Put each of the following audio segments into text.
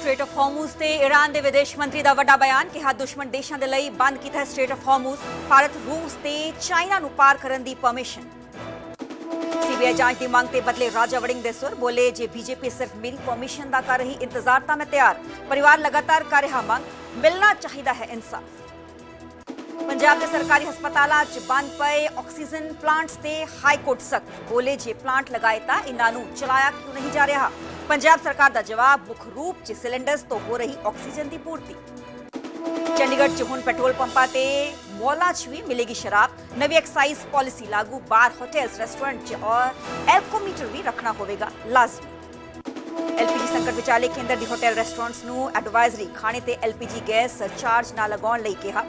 Straight of Hormuz ਤੇ Iran ਦੇ ਵਿਦੇਸ਼ ਮੰਤਰੀ ਦਾ ਵੱਡਾ ਬਿਆਨ ਕਿਹਾ ਦੁਸ਼ਮਣ ਦੇਸ਼ਾਂ ਦੇ ਲਈ ਬੰਦ ਕੀਤਾ ਹੈ ਸਟ੍ਰੇਟ ਆਫ ਹॉर्मूज ਭਾਰਤ ਰੂਸ ਤੇ ਚਾਈਨਾ ਨੂੰ ਪਾਰ ਕਰਨ ਦੀ ਪਰਮਿਸ਼ਨ सीबीआई जांच की मांग के बदले राजा वड़िंग दे सुर बोले जे बीजेपी सिर्फ मेरी परमिशन का कर रही इंतजार तो मैं तैयार परिवार लगातार कर रहा मांग मिलना चाहिए है इंसाफ पंजाब के सरकारी हस्पतालों च बंद पए ऑक्सीजन प्लांट्स ते हाई कोर्ट सख्त बोले जे प्लांट लगाए तो इन्हों चलाया क्यों नहीं जा रहा पंजाब सरकार का जवाब मुख्य रूप च सिलेंडर्स तो हो रही ऑक्सीजन की पूर्ति चंडीगढ़ च हुण पेट्रोल पंपां ते मॉलां च भी मिलेगी शराब नवी एक्साइज पॉलिसी लागू बार होटल्स रेस्टोरेंट च और एल्कोमीटर भी रखना होगा लाजमी एलपीजी संकट विचाले केंद्र दी होटल रेस्टोरेंट्स नूं एडवाइजरी खाने ते एलपीजी गैस सरचार्ज ना लगाउण लई कहा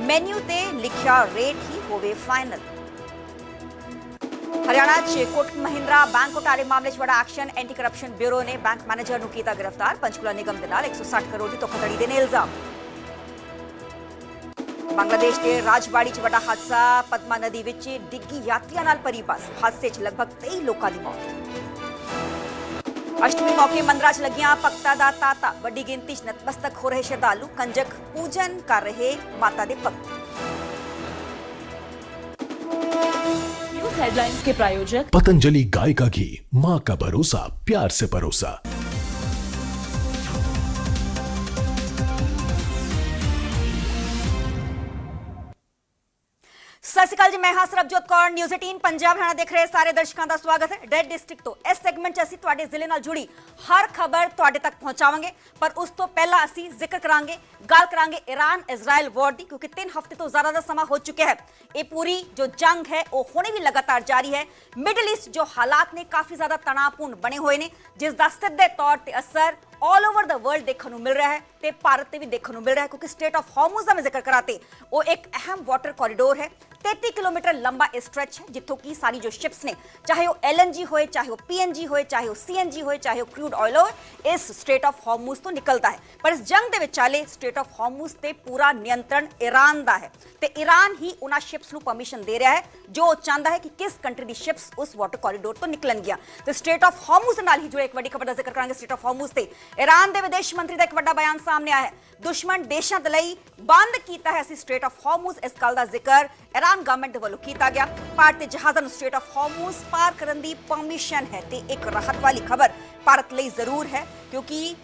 मैन्यू ते लिखिया रेट ही होवे फाइनल हरियाणा च कोटक महिंद्रा बैंक घोटाले मामले च बड़ा एक्शन एंटी करप्शन ब्यूरो ने बैंक मैनेजर नूं कीता गिरफ्तार पंचकूला निगम दे नाल 160 करोड़ दी धोखाधड़ी दे ने इल्जाम बांग्लादेश के राजबाड़ी च बड़ा हादसा पद्मा नदी विच डिग्गी यात्रियों नाल भरी बस हादसे च लगभग 23 लोगों की मौत अष्टमी मौके मंदिरां च लगियां भगतां दा ताता वड्डी गिनती च नतमस्तक हो रहे श्रद्धालु कंजक पूजन कर रहे माता दे भक्त न्यूज़ हेडलाइंस के प्रायोजक पतंजलि गाय का घी माँ का भरोसा प्यार से परोसा। सत श्री अकाल जी मैं हाँ सरबजोत कौर न्यूज़ 18 पंजाब हरियाणा देख रहे सारे दर्शकों का स्वागत है रेड डिस्ट्रिक्ट तो इस सेगमेंट च असीं तुहाडे जिले नाल जुड़ी हर खबर तुहाडे तक पहुंचावांगे पर उस तो पहला असीं जिक्र करांगे गल करांगे ईरान इजराइल वॉर दी क्योंकि 3 हफ्ते तो ज़्यादा का समा हो चुका है ये पूरी जो जंग है वो हुणे भी लगातार जारी है मिडल ईस्ट जो हालात ने काफ़ी ज़्यादा तनावपूर्ण बने हुए ने जिसका सीधे तौर पर असर ऑल ओवर द वर्ल्ड देखने मिल रहा है ते भारत से भी देखने मिल रहा है क्योंकि स्ट्रेट ऑफ हॉर्मूज का मैं जिक्र कराते वो एक अहम वाटर कॉरिडोर है 33 किलोमीटर लंबा स्ट्रेच है जितों की सारी जो शिप्स ने चाहे वो LNG होए चाहे वो PNG होए चाहे वो CNG होए चाहे वो क्रूड ऑयल हो इस स्ट्रेट ऑफ हॉर्मूज तो निकलता है पर इस जंग के विचाले स्ट्रेट ऑफ हॉर्मूज ते पूरा नियंत्रण ईरान का है तो ईरान ही उन्होंने शिप्स को परमिशन दे रहा है जो चाहता है कि किस कंट्री की शिप्स उस वाटर कॉरिडोर तो निकलन गया तो स्ट्रेट ऑफ हॉर्मूज नाल ही जो एक बड़ी खबर का जिक्र करेंगे स्ट्रेट ऑफ हॉर्मूज से ईरान के विदेश मंत्री का एक बड़ा बयान सामने आया है दुश्मन देशों के लिए बंद किया है स्ट्रेट ऑफ हॉर्मूज इस गल का जिक्र ईरान गवर्नमेंट वालों किया गया भारतीय जहाज़ों स्ट्रेट ऑफ हॉर्मूज पार करने की परमिशन है तो एक राहत वाली खबर भारत लिए जरूर है क्योंकि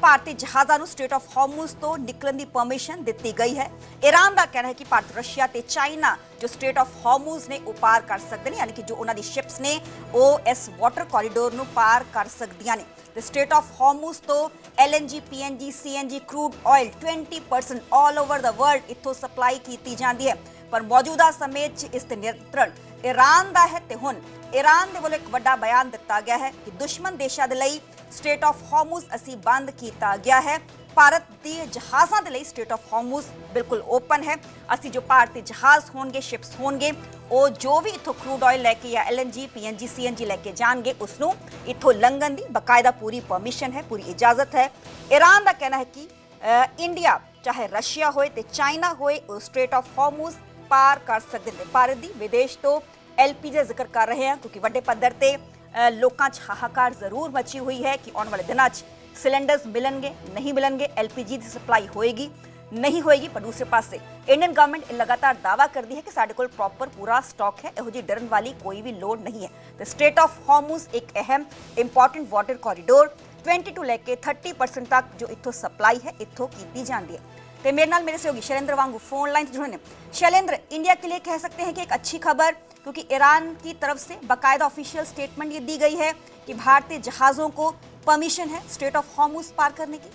भारतीय जहाज़ों स्ट्रेट ऑफ हॉर्मूज तो निकलने की परमिशन दी गई है ईरान का कहना है कि भारत रशिया ते चाइना जो स्ट्रेट ऑफ हॉर्मूज ने वो पार कर सकते हैं यानी कि जो उन्होंने शिप्स ने वो इस वाटर कॉरिडोर को पार कर सकदियां ने तो स्ट्रेट ऑफ हॉर्मूज तो LNG PNG CNG crude oil 20% all over the world इतों सप्लाई की जाती है पर मौजूदा समय इस नियंत्रण ईरान का है तो हुण ईरान के वालों एक बड़ा बयान दिता गया है कि दुश्मन देशों के लिए स्ट्रेट ऑफ हॉर्मूज असी बंद किया गया है भारत के जहाज़ों के लिए स्ट्रेट ऑफ हॉर्मूज बिल्कुल ओपन है असी जो भारतीय जहाज़ होंगे शिप्स होंगे वो जो भी इतों क्रूड ऑयल लैके या LNG PNG CNG लैके जाएंगे उसनों इतों लंघन की बकायदा पूरी परमिशन है पूरी इजाजत है ईरान का कहना है कि इंडिया चाहे रशिया होए ते चाइना होए स्ट्रेट ऑफ हॉर्मूज पार कर सकते हैं भारत की विदेश तो LPG का जिक्र कर रहे हैं क्योंकि वड्डे पद्धर ते लोकां च हाहाकार जरूर मची हुई है कि आने वाले दिनों सिलेंडर्स मिलणगे नहीं मिलणगे LPG की सप्लाई होएगी नहीं होएगी पर दूसरे पासे इंडियन गवर्नमेंट लगातार दावा करती है कि साडे कोल प्रॉपर पूरा स्टॉक है इहो जी डरन वाली कोई भी लोड नहीं है तो स्ट्रेट ऑफ हॉर्मूज एक अहम इंपॉर्टेंट वाटर कॉरिडोर 20 टू लेके 30% तक जो इतों सप्लाई है इतों की जाती है तो मेरे नाल मेरे सहयोगी शैलेंद्र वांगू फोन लाइन जुड़े शैलेंद्र इंडिया के लिए कह सकते हैं कि एक अच्छी खबर क्योंकि ईरान की तरफ से बाकायदा ऑफिशियल स्टेटमेंट ये दी गई है कि भारतीय जहाज़ों को परमिशन है स्ट्रेट ऑफ हॉर्मूज पार करने की।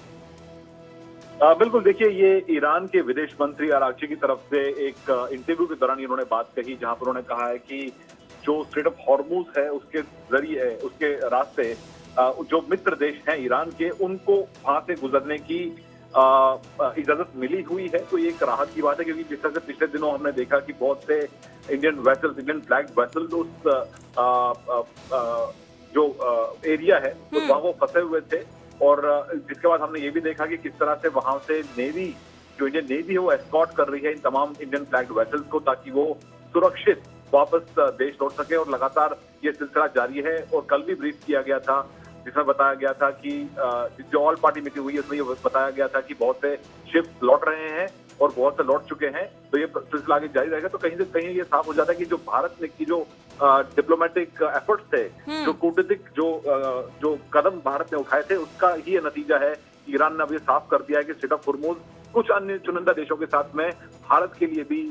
बिल्कुल देखिए ये ईरान के विदेश मंत्री अरागची की तरफ से एक इंटरव्यू के दौरान इन्होंने बात कही जहां पर उन्होंने कहा है कि जो स्ट्रेट ऑफ हॉर्मूज है उसके जरिए उसके रास्ते जो मित्र देश हैं ईरान के उनको वहां से गुजरने की इजाजत मिली हुई है तो ये एक राहत की बात है क्योंकि जिस तरह से पिछले दिनों हमने देखा कि बहुत से Indian vessels Indian flag vessels उस जो एरिया है तो वहां वो फंसे हुए थे और जिसके बाद हमने ये भी देखा कि किस तरह से वहां से नेवी जो इंडियन नेवी है वो एस्कॉर्ट कर रही है इन तमाम इंडियन फ्लैग वेसल्स को ताकि वो सुरक्षित वापस देश लौट सके और लगातार ये सिलसिला जारी है और कल भी ब्रीफ किया गया था जिसमें बताया गया था कि जो ऑल पार्टी मीटिंग हुई है उसमें ये बताया गया था कि बहुत से शिप्स लौट रहे हैं और बहुत से लौट चुके हैं, तो ये सिलसिला आगे जारी रहेगा। तो कहीं से कहीं ये साफ हो जाता है कि जो भारत ने की जो डिप्लोमेटिक एफर्ट्स थे, जो कूटनीतिक जो कदम भारत ने उठाए थे, उसका ही ये नतीजा है। ईरान ने अब ये साफ कर दिया है कि स्ट्रेट ऑफ होर्मुज कुछ अन्य चुनिंदा देशों के साथ में भारत के लिए भी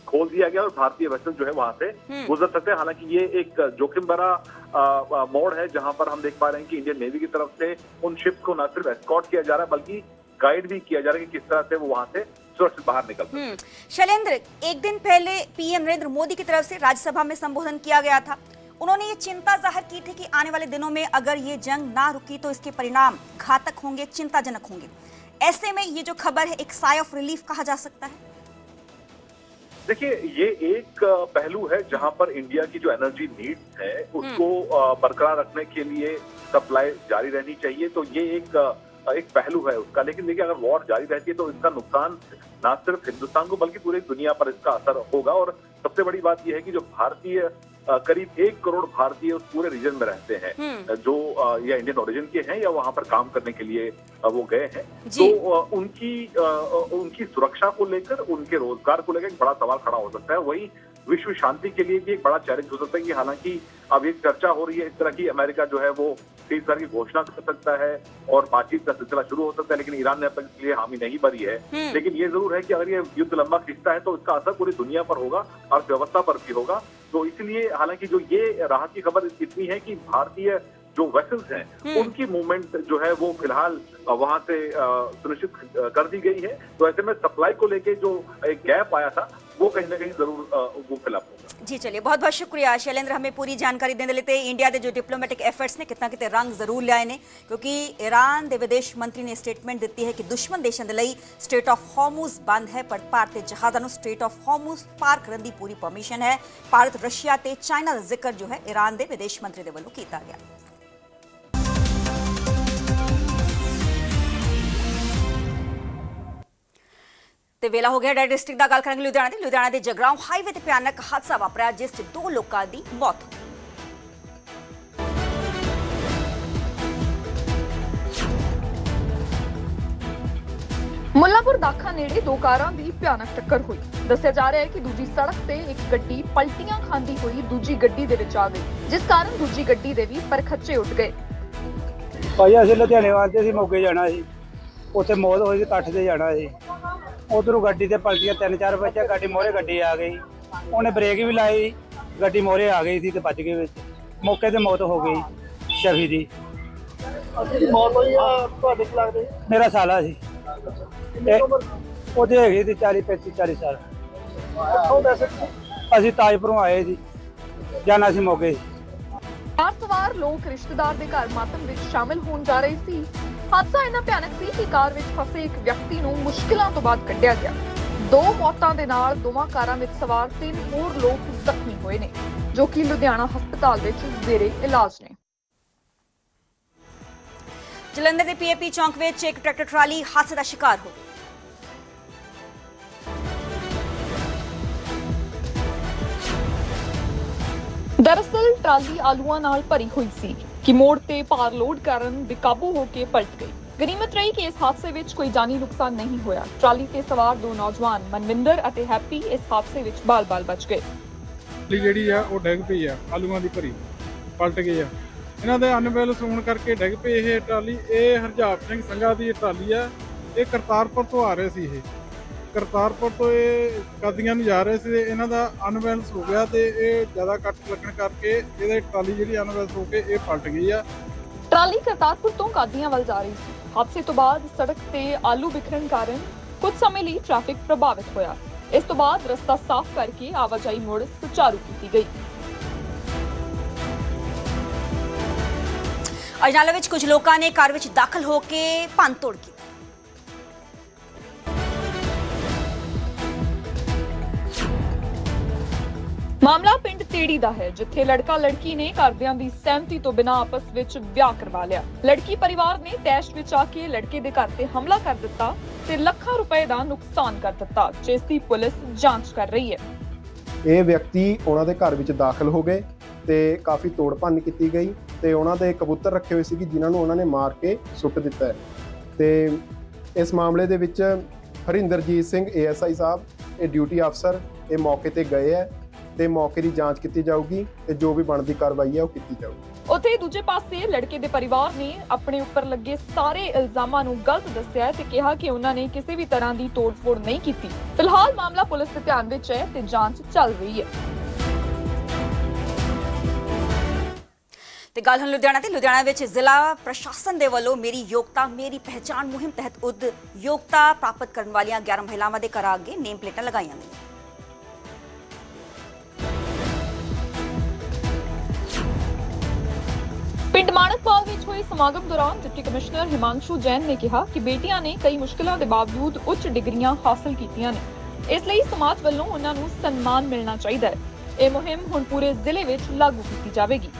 खोल दिया गया और भारतीय वेसल जो है वहां से गुजर सकते हैं। हालांकि ये एक जोखिम भरा मोड़ है, जहां पर हम देख पा रहे हैं कि इंडियन नेवी की तरफ से उन शिप्स को न सिर्फ एस्कॉर्ट किया जा रहा है बल्कि गाइड भी किया जा रहा है कि किस तरह से वो वहां से सुरक्षित बाहर निकल सकते। शैलेंद्र, एक दिन पहले पीएम नरेंद्र मोदी की तरफ से राज्यसभा में संबोधन किया गया था। उन्होंने ये चिंता जाहिर की थी कि आने वाले दिनों में अगर ये जंग ना रुकी तो इसके परिणाम घातक होंगे, चिंताजनक होंगे। ऐसे में ये जो खबर है, एक साय ऑफ रिलीफ कहा जा सकता है। देखिए, ये एक पहलू है जहां पर इंडिया की जो एनर्जी नीड्स है उसको बरकरार रखने के लिए सप्लाई जारी रहनी चाहिए, तो ये एक पहलू है उसका। लेकिन देखिए, अगर वॉर जारी रहती है तो इसका नुकसान ना सिर्फ हिंदुस्तान को बल्कि पूरी दुनिया पर इसका असर होगा। और सबसे बड़ी बात यह है कि जो भारतीय करीब 1 करोड़ भारतीय उस पूरे रीजन में रहते हैं, जो या इंडियन ओरिजिन के हैं या वहां पर काम करने के लिए वो गए हैं, तो उनकी सुरक्षा को लेकर, उनके रोजगार को लेकर एक बड़ा सवाल खड़ा हो सकता है। वही विश्व शांति के लिए भी एक बड़ा चैलेंज हो सकता है कि हालांकि अब एक चर्चा हो रही है इस तरह की, अमेरिका जो है वो सीजफायर की घोषणा कर सकता है और बातचीत का सिलसिला शुरू हो सकता है, लेकिन ईरान ने अब तक इसके लिए हामी नहीं भरी है। लेकिन ये जरूर है कि अगर ये युद्ध लंबा खिंचता है तो इसका असर पूरी दुनिया पर होगा, अर्थव्यवस्था पर भी होगा। तो इसलिए हालांकि जो ये राहत की खबर इतनी है कि भारतीय जो वेसल्स हैं उनकी मूवमेंट जो है वो फिलहाल वहां से सुनिश्चित कर दी गई है। तो ऐसे में सप्लाई को लेके जो एक गैप आया था वो कहीं ना कहीं जरूर वो फिल अप होगा। जी चलिए, बहुत बहुत शुक्रिया शैलेंद्र, हमें पूरी जानकारी देने लेते। इंडिया के जो डिप्लोमेटिक एफर्ट्स ने कितना कितने रंग जरूर लिया ने, क्योंकि ईरान के विदेश मंत्री ने स्टेटमेंट दी है कि दुश्मन देशों के लिए स्ट्रेट ऑफ हॉर्मुज बंद है, पर भारतीय जहाज़ों को स्ट्रेट ऑफ हॉर्मुज पार करने की पूरी परमिशन है। भारत, रशिया ते चाइना का जिक्र जो है ईरान के विदेश मंत्री के वालों किया गया। ਤੇ ਵੇਲਾ ਹੋ ਗਿਆ ਡੈਡ ਡਿਸਟ੍ਰਿਕਟ ਦਾ। ਗੱਲ ਕਰਾਂਗੇ ਲੁਧਿਆਣਾ ਦੇ ਜਗਰਾਉਂ ਹਾਈਵੇ ਤੇ ਭਿਆਨਕ ਹਾਦਸਾ ਵਾਪਰਿਆ ਜਿਸ 'ਚ 2 ਲੋਕਾਂ ਦੀ ਮੌਤ ਹੋ ਗਈ। ਮੁੱਲਾਪੁਰ ਦਾਖਾ ਨੇੜੇ 2 ਕਾਰਾਂ ਦੀ ਭਿਆਨਕ ਟੱਕਰ ਹੋਈ। ਦੱਸਿਆ ਜਾ ਰਿਹਾ ਹੈ ਕਿ ਦੂਜੀ ਸੜਕ ਤੇ ਇੱਕ ਗੱਡੀ ਪਲਟੀਆਂ ਖਾਂਦੀ ਹੋਈ ਦੂਜੀ ਗੱਡੀ ਦੇ ਵਿੱਚ ਆ ਗਈ, ਜਿਸ ਕਾਰਨ ਦੂਜੀ ਗੱਡੀ ਦੇ ਵੀ ਪਰਖੱਚੇ ਉੱਡ ਗਏ। ਭਾਈ ਅਸੀਂ ਲੁਧਿਆਣੇ ਵਾਸਤੇ ਸੀ, ਮੋਗੇ ਜਾਣਾ ਸੀ, ਉੱਥੇ ਮੌਤ ਹੋਈ ਸੀ, ਇਕੱਠ ਤੇ ਜਾਣਾ ਸੀ। ਉਧਰੋਂ ਗੱਡੀ ਤੇ ਪਲਟੀਆਂ 3-4 ਬੱਚੇ, ਗੱਡੀ ਮੋਹਰੇ ਗੱਡੀ ਆ ਗਈ, ਉਹਨੇ ਬ੍ਰੇਕ ਵੀ ਲਾਈ, ਗੱਡੀ ਮੋਹਰੇ ਆ ਗਈ ਸੀ ਤੇ ਵੱਜ ਗਈ ਵਿੱਚ। ਮੌਕੇ ਤੇ ਮੌਤ ਹੋ ਗਈ ਸ਼ਫੀ ਦੀ। ਮੌਤ ਹੋਈ ਆ ਤੁਹਾਡੇ ਕੀ ਲੱਗਦੇ? ਮੇਰਾ ਸਾਲਾ ਸੀ, ਉਹਦੇ ਹੈਗੇ ਸੀ 40-35-40 ਸਾਲ। ਅਸੀਂ ਤਾਜਪੁਰੋਂ ਆਏ ਸੀ, ਜਾਣਾ ਸੀ ਮੋਗੇ। ਕਾਰ ਸਵਾਰ ਲੋਕ ਰਿਸ਼ਤੇਦਾਰ ਦੇ ਘਰ ਮਾਤਮ ਵਿੱਚ ਸ਼ਾਮਿਲ ਹੋਣ ਜਾ ਰਹੇ ਸੀ। ਹਾਦਸਾ ਇੰਨਾ ਭਿਆਨਕ ਸੀ ਕਿ ਕਾਰ ਵਿੱਚ ਫਸੇ ਇੱਕ ਵਿਅਕਤੀ ਨੂੰ ਮੁਸ਼ਕਿਲਾਂ ਤੋਂ ਬਾਅਦ ਕੱਢਿਆ ਗਿਆ। 2 ਮੌਤਾਂ ਦੇ ਨਾਲ ਦੋਵਾਂ ਕਾਰਾਂ ਵਿੱਚ ਸਵਾਰ 3 ਹੋਰ ਲੋਕ ਜ਼ਖਮੀ ਹੋਏ ਨੇ, ਜੋ ਕਿ ਲੁਧਿਆਣਾ ਹਸਪਤਾਲ ਵਿੱਚ ਜ਼ੇਰੇ ਇਲਾਜ ਨੇ। ਜਲੰਧਰ ਦੇ ਪੀਏਪੀ ਚੌਂਕ ਵਿੱਚ ਇੱਕ ਟਰੈਕਟਰ ਟਰਾਲੀ ਹਾਦਸੇ ਦਾ ਸ਼ਿਕਾਰ ਹੋ ਗਈ। ਦਰਅਸਲ ਟਰਾਲੀ ਆਲੂਆਂ ਨਾਲ ਭਰੀ ਹੋਈ ਸੀ ਕਿ ਮੋੜ ਤੇ ਭਾਰ ਲੋਡ ਕਾਰਨ ਬੇਕਾਬੂ ਹੋ ਕੇ ਪਲਟ ਗਈ। ਗਨੀਮਤ ਰਹੀ ਕਿ ਇਸ ਹਾਦਸੇ ਵਿੱਚ ਕੋਈ ਜਾਨੀ ਨੁਕਸਾਨ ਨਹੀਂ ਹੋਇਆ। ਟਰਾਲੀ ਤੇ ਸਵਾਰ 2 ਨੌਜਵਾਨ ਮਨਵਿੰਦਰ ਅਤੇ ਹੈਪੀ ਇਸ ਹਾਦਸੇ ਵਿੱਚ ਬਾਲ-ਬਾਲ ਬਚ ਗਏ। ਜਿਹੜੀ ਆ ਉਹ ਡਿੱਗ ਪਈ ਆ, ਆਲੂਆਂ ਦੀ ਭਰੀ ਪਲਟ ਗਈ ਆ। ਇਹਨਾਂ ਦੇ ਅਨਬੈਲੈਂਸ ਹੋਣ ਕਰਕੇ ਡਿੱਗ ਪਈ ਇਹ ਟਰਾਲੀ। ਇਹ ਹਰਜਾਪ ਸਿੰਘ ਸੰਘਾ ਦੀ ਟਰਾਲੀ ਆ, ਇਹ ਕਰਤਾਰਪੁਰ ਤੋਂ ਆ ਰਹੇ ਸੀ। ਇਹ ਕਰਤਾਰਪੁਰ ਤੋਂ ਇਹ ਕਾਦੀਆਂ ਨੂੰ ਜਾ ਰਹੇ ਸੀ, ਇਹਨਾਂ ਦਾ ਅਨਬੈਲੈਂਸ ਹੋ ਗਿਆ ਤੇ ਇਹ ਜ਼ਿਆਦਾ ਕੱਟ ਲੱਗਣ ਕਰਕੇ ਇਹਦੀ ਟਰਾਲੀ ਜਿਹੜੀ ਅਨਬੈਲੈਂਸ ਹੋ ਕੇ ਇਹ ਪਲਟ ਗਈ ਆ। ਟਰਾਲੀ ਕਰਤਾਰਪੁਰ ਤੋਂ ਕਾਦੀਆਂ ਵੱਲ ਜਾ ਰਹੀ ਸੀ। ਹਾਦਸੇ ਤੋਂ ਬਾਅਦ ਸੜਕ ਤੇ ਆਲੂ ਵਿਖਰਨ ਕਾਰਨ ਕੁਝ ਸਮੇਂ ਲਈ ਟ੍ਰੈਫਿਕ ਪ੍ਰਭਾਵਿਤ ਹੋਇਆ। ਇਸ ਤੋਂ ਬਾਅਦ ਰਸਤਾ ਸਾਫ਼ ਕਰਕੇ ਆਵਾਜਾਈ ਮੁੜ ਸੁਚਾਰੂ ਕੀਤੀ ਗਈ। ਅਜਨਾਲਾ ਵਿੱਚ ਕੁਝ ਲੋਕਾਂ ਨੇ ਕਾਰ ਵਿੱਚ ਦਾਖਲ ਹੋ ਕੇ ਭੰਨਤੋੜ ਕੀਤੀ। ਮਾਮਲਾ ਪਿੰਡ ਤੇੜੀ ਦਾ ਹੈ, ਜਿੱਥੇ ਲੜਕਾ ਲੜਕੀ ਨੇ ਘਰਦਿਆਂ ਦੀ ਸਹਿਮਤੀ ਤੋਂ ਬਿਨਾਂ ਆਪਸ ਵਿੱਚ ਵਿਆਹ ਕਰਵਾ ਲਿਆ। ਲੜਕੀ ਪਰਿਵਾਰ ਨੇ ਤੈਸ਼ ਵਿੱਚ ਆ ਕੇ ਲੜਕੇ ਦੇ ਘਰ ਤੇ ਹਮਲਾ ਕਰ ਦਿੱਤਾ ਤੇ ਲੱਖਾਂ ਰੁਪਏ ਦਾ ਨੁਕਸਾਨ ਕਰ ਦਿੱਤਾ, ਜਿਸ ਦੀ ਪੁਲਿਸ ਜਾਂਚ ਕਰ ਰਹੀ ਹੈ। ਇਹ ਵਿਅਕਤੀ ਉਹਨਾਂ ਦੇ ਘਰ ਵਿੱਚ ਦਾਖਲ ਹੋ ਗਏ ਤੇ ਕਾਫੀ ਤੋੜ ਭੰਨ ਕੀਤੀ ਗਈ ਤੇ ਉਹਨਾਂ ਦੇ ਕਬੂਤਰ ਰੱਖੇ ਹੋਏ ਸੀ ਜਿਨ੍ਹਾਂ ਨੂੰ ਉਹਨਾਂ ਨੇ ਮਾਰ ਕੇ ਸੁੱਟ ਦਿੱਤਾ ਹੈ। ਤੇ ਇਸ ਮਾਮਲੇ ਦੇ ਵਿੱਚ ਹਰਿੰਦਰਜੀਤ ਸਿੰਘ ASI ਸਾਹਿਬ ਇਹ ਡਿਊਟੀ ਅਫਸਰ ਇਹ ਮੌਕੇ ਤੇ ਗਏ ਹੈ ਤੇ ਮੌਕੇ ਦੀ ਜਾਂਚ ਕੀਤੀ ਜਾਊਗੀ ਤੇ ਜੋ ਵੀ ਬਣਦੀ ਕਾਰਵਾਈ ਹੈ ਉਹ ਕੀਤੀ ਜਾਊਗੀ। ਉੱਥੇ ਦੂਜੇ ਪਾਸੇ ਲੜਕੇ ਦੇ ਪਰਿਵਾਰ ਨੇ ਆਪਣੇ ਉੱਪਰ ਲੱਗੇ ਸਾਰੇ ਇਲਜ਼ਾਮਾਂ ਨੂੰ ਗਲਤ ਦੱਸਿਆ ਤੇ ਕਿਹਾ ਕਿ ਉਹਨਾਂ ਨੇ ਕਿਸੇ ਵੀ ਤਰ੍ਹਾਂ ਦੀ ਤੋੜ-ਫੋੜ ਨਹੀਂ ਕੀਤੀ। ਫਿਲਹਾਲ ਮਾਮਲਾ ਪੁਲਿਸ ਦੇ ਧਿਆਨ ਵਿੱਚ ਹੈ ਤੇ ਜਾਂਚ ਚੱਲ ਰਹੀ ਹੈ। ਤੇ ਗੱਲ ਹੁਣ ਲੁਧਿਆਣਾ ਵਿੱਚ ਜ਼ਿਲ੍ਹਾ ਪ੍ਰਸ਼ਾਸਨ ਦੇ ਵੱਲੋਂ ਮੇਰੀ ਯੋਗਤਾ ਮੇਰੀ ਪਹਿਚਾਣ ਮੁਹਿੰਮ ਤਹਿਤ ਯੋਗਤਾ ਪ੍ਰਾਪਤ ਕਰਨ ਵਾਲੀਆਂ 11 ਮਹਿਲਾਵਾਂ ਦੇ ਘਰਾਂ ਅੱਗੇ ਨੇਮ ਪਲੇਟਾਂ ਲਗਾਈਆਂ ਗਈਆਂ। ਪਿੰਡ ਮਾਣਕਵਾਲ ਵਿੱਚ ਹੋਏ ਸਮਾਗਮ ਦੌਰਾਨ ਡਿਪਟੀ ਕਮਿਸ਼ਨਰ ਹਿਮਾਂਸ਼ੂ ਜੈਨ ਨੇ ਕਿਹਾ ਕਿ ਬੇਟੀਆਂ ਨੇ ਕਈ ਮੁਸ਼ਕਲਾਂ ਦੇ ਬਾਵਜੂਦ ਉੱਚ ਡਿਗਰੀਆਂ ਹਾਸਲ ਕੀਤੀਆਂ ਨੇ। ਇਸ ਲਈ ਸਮਾਜ ਵੱਲੋਂ ਉਹਨਾਂ ਨੂੰ ਸਨਮਾਨ ਮਿਲਣਾ ਚਾਹੀਦਾ ਹੈ। ਇਹ ਮੁਹਿੰਮ ਹੁਣ ਪੂਰੇ ਜ਼ਿਲ੍ਹੇ ਵਿੱਚ ਲਾਗੂ ਕੀਤੀ ਜਾਵੇਗੀ।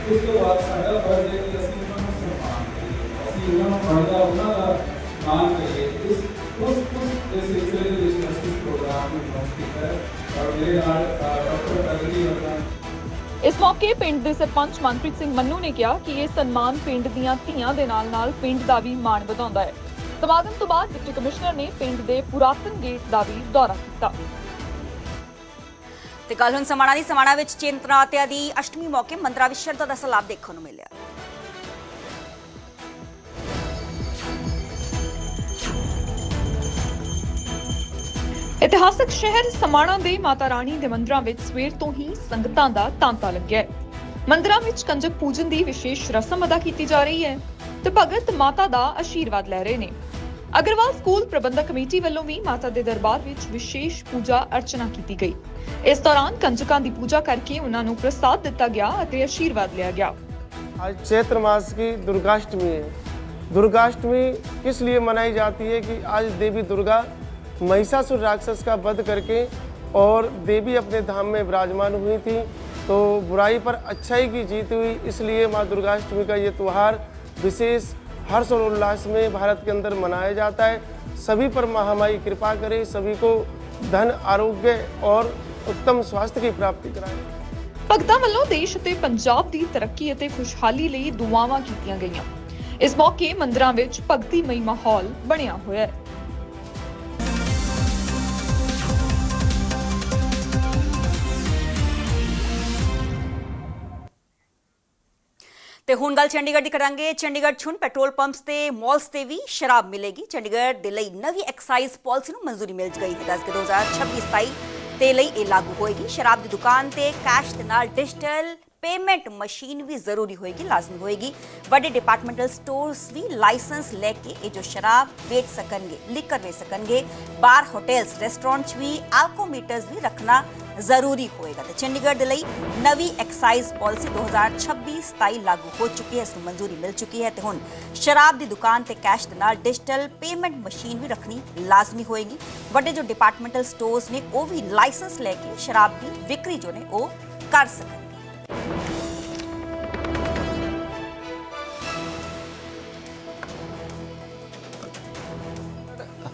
उसके बाद साडा फर्ज है कि असली उन्होंने सम्मान करिए, असली उन्होंने पढ़दा उन्होंने मान करिए। उस सिलसिले में इस प्रोग्राम में लॉन्च किया है और मेरे नाल डॉक्टर प्रगति वर्मा। ਇਸ ਮੌਕੇ ਪਿੰਡ ਦੇ ਸਰਪੰਚ ਮਨਪ੍ਰੀਤ ਸਿੰਘ ਮੰਨੂ ਨੇ ਕਿਹਾ ਕਿ ਇਹ ਸਨਮਾਨ ਪਿੰਡ ਦੀਆਂ ਧੀਆਂ ਦੇ ਨਾਲ-ਨਾਲ ਪਿੰਡ ਦਾ ਵੀ ਮਾਣ ਵਧਾਉਂਦਾ ਹੈ। ਸਮਾਗਮ ਤੋਂ ਬਾਅਦ ਡਿਪਟੀ ਕਮਿਸ਼ਨਰ ਨੇ ਪਿੰਡ ਦੇ ਪੁਰਾਤਨ ਗੇਟ ਦਾ ਵੀ ਦੌਰਾ ਕੀਤਾ। ਤੇ ਗੱਲ ਹੁਣ ਸਮਾਣਾ ਵਿੱਚ ਚੇਤਨਾਤਿਆ ਦੀ ਅਸ਼ਟਮੀ ਮੌਕੇ ਮੰਦਰਾਂ ਵਿੱਚ ਸ਼ਰਧਾ ਦਾ ਸਲਾਬ ਦੇਖਣ ਨੂੰ ਮਿਲਿਆ। ਇਤਿਹਾਸਕ ਸ਼ਹਿਰ ਸਮਾਣਾ ਦੇ ਮਾਤਾ ਰਾਣੀ ਦੇ ਮੰਦਰਾਂ ਵਿੱਚ ਸਵੇਰ ਤੋਂ ਹੀ ਸੰਗਤਾਂ ਦਾ ਤਾਂਤਾ ਲੱਗਿਆ ਹੈ। ਮੰਦਰਾਂ ਵਿੱਚ ਕੰਜਕ ਪੂਜਨ ਦੀ ਵਿਸ਼ੇਸ਼ ਰਸਮ ਅਦਾ ਕੀਤੀ ਜਾ ਰਹੀ ਹੈ ਤੇ ਭਗਤ ਮਾਤਾ ਦਾ ਆਸ਼ੀਰਵਾਦ ਲੈ ਰਹੇ ਨੇ। ਅਗਰਵਾਲ ਸਕੂਲ ਪ੍ਰਬੰਧਕ ਕਮੇਟੀ ਵੱਲੋਂ ਵੀ ਮਾਤਾ ਦੇ ਦਰਬਾਰ ਵਿੱਚ ਵਿਸ਼ੇਸ਼ ਪੂਜਾ ਅਰਚਨਾ ਕੀਤੀ ਗਈ। इस दौरान कंजकों की पूजा करके उन्होंने प्रसाद दिता गया और आशीर्वाद लिया गया। आज चैत्र मास की दुर्गाष्टमी है। दुर्गाष्टमी किस लिए मनाई जाती है कि आज देवी दुर्गा महिषासुर राक्षस का वध करके और देवी अपने धाम में विराजमान हुई थी, तो बुराई पर अच्छाई की जीत हुई। इसलिए माँ दुर्गाष्टमी का ये त्यौहार विशेष हर्ष और उल्लास में भारत के अंदर मनाया जाता है। सभी पर महामाई कृपा करे, सभी को धन आरोग्य और उत्तम स्वास्थ्य की प्राप्ति कराए। भगतां ਵੱਲੋਂ ਦੇਸ਼ ਅਤੇ ਪੰਜਾਬ ਦੀ ਤਰੱਕੀ ਅਤੇ ਖੁਸ਼ਹਾਲੀ ਲਈ ਦੁਆਵਾਂ ਕੀਤੀਆਂ ਗਈਆਂ। ਇਸ ਮੌਕੇ ਮੰਦਰਾਂ ਵਿੱਚ ਭਗਤੀਮਈ ਮਾਹੌਲ ਬਣਿਆ ਹੋਇਆ ਹੈ। ਤੇ ਹੁਣ ਗੱਲ ਚੰਡੀਗੜ੍ਹ ਦੀ ਕਰਾਂਗੇ। ਚੰਡੀਗੜ੍ਹ 'ਚ ਹੁਣ ਪੈਟਰੋਲ ਪੰਪਸ ਤੇ ਮਾਲਸ ਤੇ ਵੀ ਸ਼ਰਾਬ ਮਿਲੇਗੀ। ਚੰਡੀਗੜ੍ਹ ਦੇ ਲਈ ਨਵੀਂ ਐਕਸਾਈਜ਼ ਪਾਲਿਸੀ ਨੂੰ ਮਨਜ਼ੂਰੀ ਮਿਲ ਗਈ ਹੈ। ਦੱਸ ਕੇ 2026-27 ਤੇ ਲਈ ਇਹ ਲਾਗੂ ਹੋਏਗੀ। ਸ਼ਰਾਬ ਦੀ ਦੁਕਾਨ ਤੇ ਕੈਸ਼ ਦੇ ਨਾਲ ਡਿਜੀਟਲ पेमेंट मशीन भी जरूरी होएगी, लाजमी होएगी। बड़े डिपार्टमेंटल स्टोर्स भी लाइसेंस लेके ये जो शराब बेच सकनगे, लिकर बेच सकनगे। बार होटल्स रेस्टोरेंट्स भी एल्कोमीटर्स भी रखना जरूरी होएगा। तो चंडीगढ़ दे लई नवी एक्साइज पॉलिसी 2026-27 लागू हो चुकी है, इसमें मंजूरी मिल चुकी है। तो हुण शराब की दुकान ते कैश दे नाल डिजिटल पेमेंट मशीन भी रखनी लाजमी होएगी। बड़े जो डिपार्टमेंटल स्टोर्स ने वो भी लाइसेंस लेके शराब की विक्री जो ने वो कर सकन।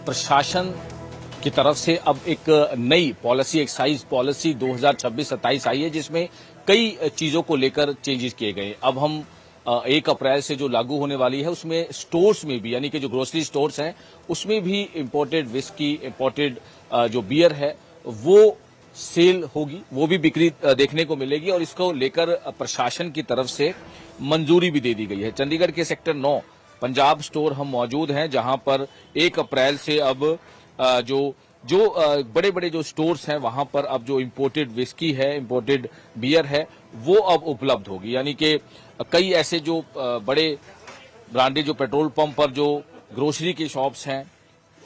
प्रशासन की तरफ से अब एक नई पॉलिसी एक्साइज पॉलिसी 2026-27 आई है, जिसमें कई चीजों को लेकर चेंजेस किए गए। अब हम 1 अप्रैल से जो लागू होने वाली है उसमें स्टोर्स में भी, यानी कि जो ग्रोसरी स्टोर्स हैं उसमें भी इंपोर्टेड विस्की, इंपोर्टेड जो बियर है वो सेल होगी, वो भी बिक्री देखने को मिलेगी और इसको लेकर प्रशासन की तरफ से मंजूरी भी दे दी गई है। चंडीगढ़ के सेक्टर 9 पंजाब स्टोर हम मौजूद हैं, जहां पर 1 अप्रैल से अब जो बड़े बड़े जो स्टोर्स हैं वहां पर अब जो इंपोर्टेड विस्की है, इंपोर्टेड बियर है वो अब उपलब्ध होगी। यानी कि कई ऐसे जो बड़े ब्रांडेड जो पेट्रोल पंप पर जो ग्रोसरी के शॉप्स हैं,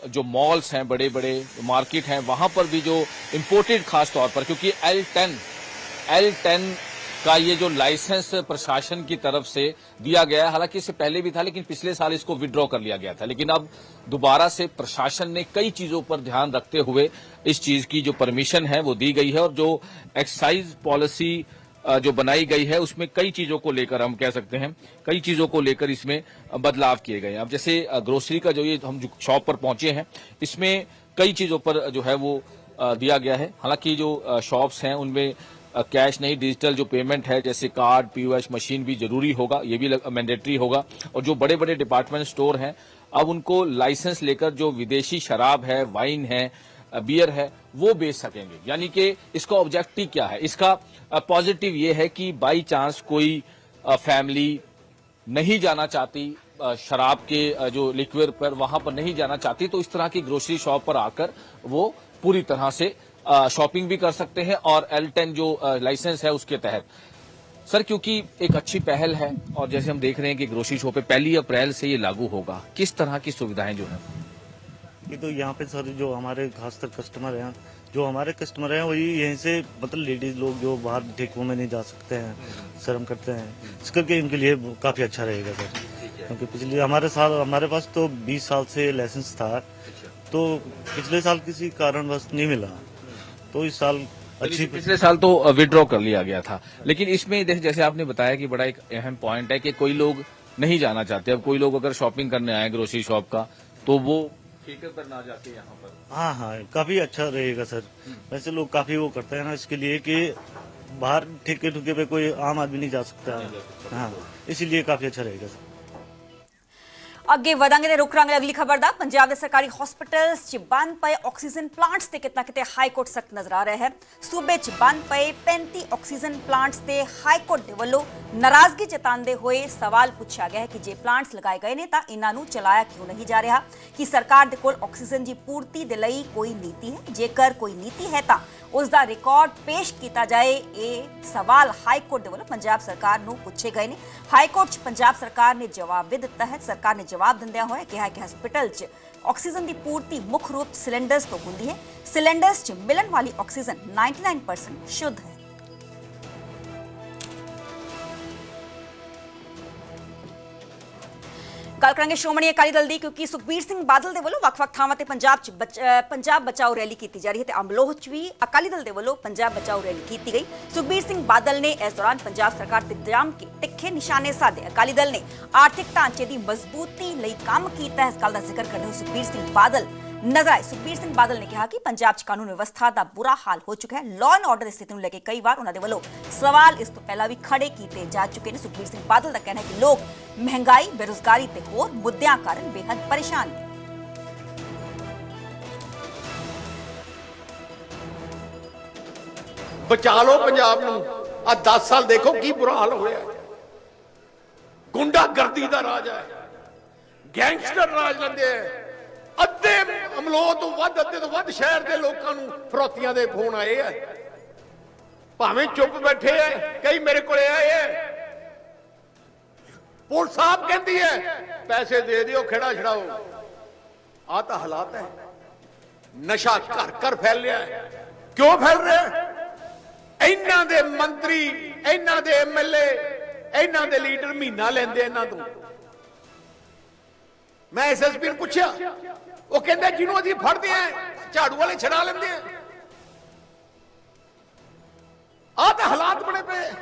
जो मॉल्स हैं, बड़े बड़े मार्केट हैं, वहां पर भी जो इंपोर्टेड खास तौर पर, क्योंकि L10 का ये जो लाइसेंस प्रशासन की तरफ से दिया गया है, हालांकि इससे पहले भी था लेकिन पिछले साल इसको विड्रॉ कर लिया गया था, लेकिन अब दोबारा से प्रशासन ने कई चीजों पर ध्यान रखते हुए इस चीज की जो परमिशन है वो दी गई है। और जो एक्साइज पॉलिसी जो बनाई गई है उसमें कई चीजों को लेकर हम कह सकते हैं कई चीजों को लेकर इसमें बदलाव किए गए हैं। अब जैसे ग्रोसरी का जो ये हम जो शॉप पर पहुंचे हैं इसमें कई चीजों पर जो है वो दिया गया है। हालांकि जो शॉप्स हैं उनमें कैश नहीं, डिजिटल जो पेमेंट है जैसे कार्ड, पीओएस मशीन भी जरूरी होगा, ये भी मैंडेटरी होगा। और जो बड़े बड़े डिपार्टमेंट स्टोर हैं अब उनको लाइसेंस लेकर जो विदेशी शराब है, वाइन है, बियर है वो बेच सकेंगे। यानी कि इसका ऑब्जेक्टिव क्या है? इसका पॉजिटिव ये है कि बाई चांस कोई फैमिली नहीं जाना चाहती शराब के जो लिक्विड पर वहां पर नहीं जाना चाहती तो इस तरह की ग्रोसरी शॉप पर आकर वो पूरी तरह से शॉपिंग भी कर सकते हैं और L10 जो लाइसेंस है उसके तहत। सर, क्योंकि एक अच्छी पहल है और जैसे हम देख रहे हैं कि ग्रोसरी शॉप पे 1 अप्रैल से ये लागू होगा, किस तरह की सुविधाएं जो है? ये तो यहाँ पे सर जो हमारे खासकर कस्टमर हैं, जो हमारे कस्टमर हैं वही यहीं से मतलब लेडीज लोग जो बाहर ठेकों में नहीं जा सकते हैं, शर्म करते हैं, इस करके इनके लिए काफी अच्छा रहेगा सर। क्योंकि पिछले हमारे पास तो 20 साल से लाइसेंस था, तो पिछले साल किसी कारणवश नहीं मिला, तो इस साल पिछले साल तो विड्रॉ कर लिया गया था। लेकिन इसमें जैसे आपने बताया कि बड़ा एक अहम पॉइंट है कि कोई लोग नहीं जाना चाहते। अब कोई लोग अगर शॉपिंग करने आए ग्रोसरी शॉप का तो वो ठेके पर ना जाके यहाँ पर। हाँ, काफी अच्छा रहेगा सर। वैसे लोग काफी वो करते हैं ना इसके लिए कि बाहर ठेके पे कोई आम आदमी नहीं जा सकता है। हाँ, इसीलिए काफी अच्छा रहेगा सर। ਅੱਗੇ ਵਧਾਂਗੇ ਤੇ ਰੁਕ ਰਾਂਗੇ ਅਗਲੀ ਖਬਰ ਦਾ। ਪੰਜਾਬ ਦੇ ਸਰਕਾਰੀ ਹਸਪੀਟਲਸ 'ਚ ਬੰਦ ਪਏ ਆਕਸੀਜਨ ਪਲਾਂਟਸ ਤੇ ਕਿਤੇ ਨਾ ਕਿਤੇ ਹਾਈ ਕੋਰਟ ਸਖਤ ਨਜ਼ਰ ਆ ਰਿਹਾ ਹੈ। ਸੂਬੇ 'ਚ ਬੰਦ ਪਏ 35 ਆਕਸੀਜਨ ਪਲਾਂਟਸ ਤੇ ਹਾਈ ਕੋਰਟ ਦੇ ਵੱਲੋਂ ਨਾਰਾਜ਼ਗੀ ਜਤਾਉਂਦੇ ਹੋਏ ਸਵਾਲ ਪੁੱਛਿਆ ਗਿਆ ਹੈ ਕਿ ਜੇ ਪਲਾਂਟਸ ਲਗਾਏ ਗਏ ਨੇ ਤਾਂ ਇਹਨਾਂ ਨੂੰ ਚਲਾਇਆ ਕਿਉਂ ਨਹੀਂ ਜਾ ਰਿਹਾ? ਕਿ ਸਰਕਾਰ ਦੇ ਕੋਲ ਆਕਸੀਜਨ ਦੀ ਪੂਰਤੀ ਦੇ ਲਈ ਕੋਈ ਨੀਤੀ ਹੈ? ਜੇਕਰ ਕੋਈ ਨੀਤੀ ਹੈ ਤਾਂ ਉਸ ਦਾ ਰਿਕਾਰਡ ਪੇਸ਼ ਕੀਤਾ ਜਾਏ। ਇਹ ਸਵਾਲ ਹਾਈ ਕੋਰਟ ਦੇ ਵੱਲੋਂ ਪੰਜਾਬ ਸਰਕਾਰ ਨੂੰ ਪੁੱਛੇ ਗਏ ਨੇ। ਹਾਈ ਕੋਰਟ 'ਚ ਪੰਜਾਬ ਸਰਕਾਰ ਨੇ ਜਵਾਬ ਵੀ ਦਿੱਤਾ ਹੈ। ਸਰਕਾਰ ਨੇ ਜਵਾਬ ਦਿੰਦਿਆਂ ਹੋਇਆ ਕਿਹਾ ਕਿ ਹਸਪੀਟਲ 'ਚ ਆਕਸੀਜਨ ਦੀ ਪੂਰਤੀ ਮੁੱਖ ਰੂਪ ਸਿਲੰਡਰਸ ਤੋਂ ਹੁੰਦੀ ਹੈ। ਸਿਲੰਡਰਸ 'ਚ ਮਿਲਣ ਵਾਲੀ ਆਕਸੀਜਨ 99% ਸ਼ੁੱਧ ਹੈ। ਗੱਲ ਕਰਾਂਗੇ ਸ਼੍ਰੋਮਣੀ ਅਕਾਲੀ ਦਲ ਦੀ, ਕਿਉਂਕਿ ਸੁਖਬੀਰ ਸਿੰਘ ਬਾਦਲ ਦੇ ਵੱਲੋਂ ਵੱਖ-ਵੱਖ ਥਾਵਾਂ ਤੇ ਪੰਜਾਬ 'ਚ ਪੰਜਾਬ ਬਚਾਓ ਰੈਲੀ ਕੀਤੀ ਜਾ ਰਹੀ ਹੈ ਤੇ ਅਮਲੋਹ 'ਚ ਵੀ ਅਕਾਲੀ ਦਲ ਦੇ ਵੱਲੋਂ ਪੰਜਾਬ ਬਚਾਓ ਰੈਲੀ ਕੀਤੀ ਗਈ। ਸੁਖਬੀਰ ਸਿੰਘ ਬਾਦਲ ਨੇ ਇਸ ਦੌਰਾਨ ਪੰਜਾਬ ਸਰਕਾਰ ਤੇ ਜਮ ਕੇ ਤਿੱਖੇ ਨਿਸ਼ਾਨੇ ਸਾਧੇ। ਅਕਾਲੀ ਦਲ ਨੇ ਆਰਥਿਕ ਢਾਂਚੇ ਦੀ ਮਜ਼ਬੂਤੀ ਲਈ ਕੰਮ ਕੀਤਾ। ਇਸ ਗੱਲ ਦਾ ਜ਼ਿਕਰ ਕਰਦੇ ਹੋਏ ਸੁਖਬੀਰ ਸਿੰਘ ਬਾਦਲ ਨਜ਼ਰ ਆਏ। ਸੁਖਬੀਰ ਸਿੰਘ ਬਾਦਲ ਨੇ ਕਿਹਾ ਕਿ ਪੰਜਾਬ 'ਚ ਕਾਨੂੰਨ ਵਿਵਸਥਾ ਦਾ ਬੁਰਾ ਹਾਲ ਹੋ ਚੁੱਕਾ ਹੈ। ਲਾਅ ਐਂਡ ਆਰਡਰ ਦੀ ਸਥਿਤੀ ਨੂੰ ਲੈ ਕੇ ਕਈ ਵਾਰ ਉਹਨਾਂ ਦੇ ਵੱਲੋਂ ਸਵਾਲ ਇਸ ਤੋਂ ਪਹਿਲਾਂ ਵੀ ਖੜੇ ਕੀਤੇ ਜਾ ਚੁੱਕੇ ਨੇ। ਸੁਖਬੀਰ ਸਿੰਘ ਬਾਦਲ ਦਾ ਕਹਿਣਾ ਹੈ ਕਿ ਲੋਕ ਮਹਿੰਗਾਈ, ਬੇਰੁਜ਼ਗਾਰੀ ਤੇ ਹੋਰ ਮੁੱਦਿਆਂ ਕਾਰਨ ਬੇਹੱਦ ਪਰੇਸ਼ਾਨ ਨੇ। ਬਚਾ ਲਓ ਪੰਜਾਬ ਨੂੰ। ਆ 10 ਸਾਲ ਦੇਖੋ ਕੀ ਬੁਰਾ ਹਾਲ ਹੋਇਆ। ਗੁੰਡਾਗਰਦੀ ਦਾ ਰਾਜ ਹੈ, ਗੈਂਗਸਟਰ ਰਾਜ ਲੈਂਦੇ ਆ। ਅੱਧੇ ਅਮਲੋਹ ਤੋਂ ਵੱਧ, ਅੱਧੇ ਤੋਂ ਵੱਧ ਸ਼ਹਿਰ ਦੇ ਲੋਕਾਂ ਨੂੰ ਫਰੋਤੀਆਂ ਦੇ ਫੋਨ ਆਏ ਆ। ਭਾਵੇਂ ਚੁੱਪ ਬੈਠੇ ਆ, ਕਈ ਮੇਰੇ ਕੋਲੇ ਆਏ ਆ। ਪੁਲਿਸ ਸਾਹਿਬ ਕਹਿੰਦੀ ਹੈ ਪੈਸੇ ਦੇ ਦਿਓ, ਖੇੜਾ ਛੜਾਓ। ਆ ਤਾਂ ਹਾਲਾਤ ਹੈ। ਨਸ਼ਾ ਘਰ ਘਰ ਫੈਲਿਆ ਹੈ। ਕਿਉਂ ਫੈਲ ਰਿਹਾ? ਇਹਨਾਂ ਦੇ ਮੰਤਰੀ, ਇਹਨਾਂ ਦੇ ਐਮਐਲਏ, ਇਹਨਾਂ ਦੇ ਲੀਡਰ ਮਹੀਨਾ ਲੈਂਦੇ ਇਹਨਾਂ ਤੋਂ। ਮੈਂ ਐਸਐਸਪੀ ਨੂੰ ਪੁੱਛਿਆ, ਉਹ ਕਹਿੰਦੇ ਜਿਹਨੂੰ ਅਸੀਂ ਫੜਦੇ ਆ ਝਾੜੂ ਵਾਲੇ ਛਡਾ ਲੈਂਦੇ ਆ। ਆ ਤਾਂ ਹਾਲਾਤ ਬਣੇ ਪਏ।